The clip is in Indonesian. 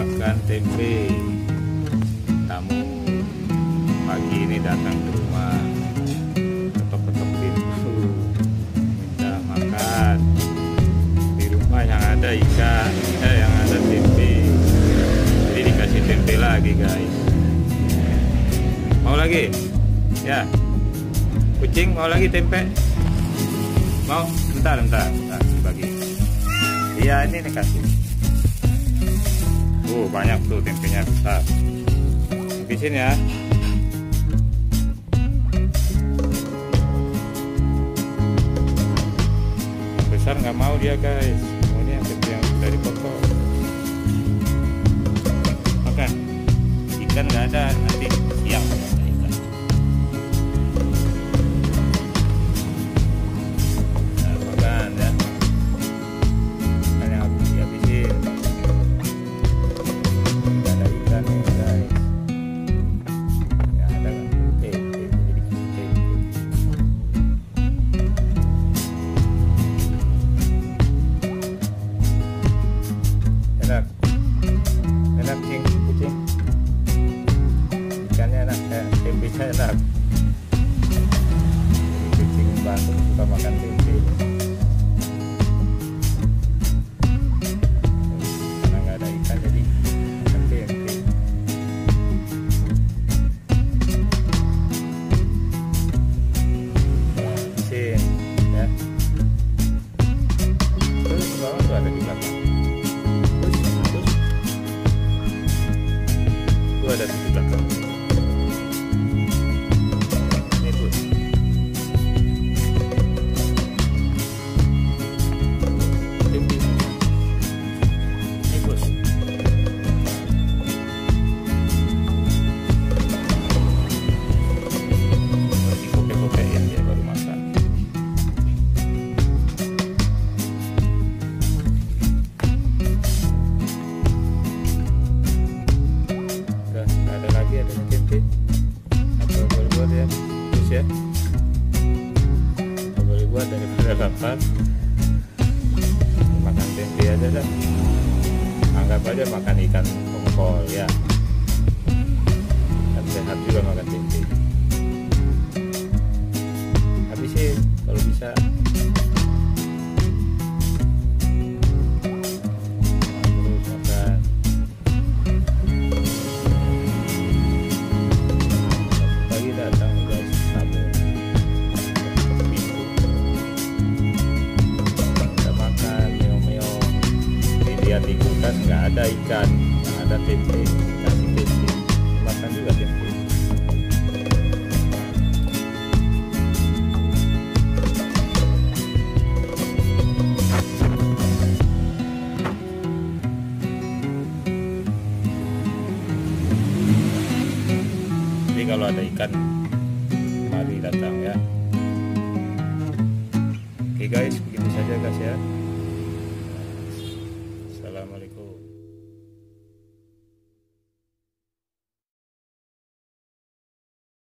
makan tempe. Tamu pagi ini datang ke rumah, ketok-ketok pintu, minta makan. Di rumah yang ada ikan, yang ada tempe. Jadi dikasih tempe lagi guys. Mau lagi? Ya. Kucing mau lagi tempe? Mau? Bentar dibagi. Iya ini nih kasih. Banyak tuh tempenya besar. Habisin ya. Yang besar nggak mau dia guys. Ini yang tempe yang sudah dipotong. Makan. Ikan nggak ada, nanti siang ada ikan. Nah, makan ya. Makan yang habis dihabisin. Enak kucing, ikannya enak, tempenya enak. Kucing Bandung suka makan tempe karena nggak ada ikan, jadi makan tempe. Habisin ya. Terus bawah tuh ada di belakang. Ada di belakang. Ini bos. Tempe. Ini bos. Masih kope-kope ya, dia baru makan. Ada lagi, adanya tempe. Apa boleh buat ya, terus ya. Apa boleh buat daripada lapar, makan tempe aja dah. Anggap aja makan ikan tongkol ya. Dan sehat juga makan tempe. Habisin kalau bisa. Lihat di kulkas nggak ada ikan, nggak ada tempe, kasih tempe, makan juga tempe. Jadi kalau ada ikan, mari datang ya. Oke guys, begitu saja guys ya.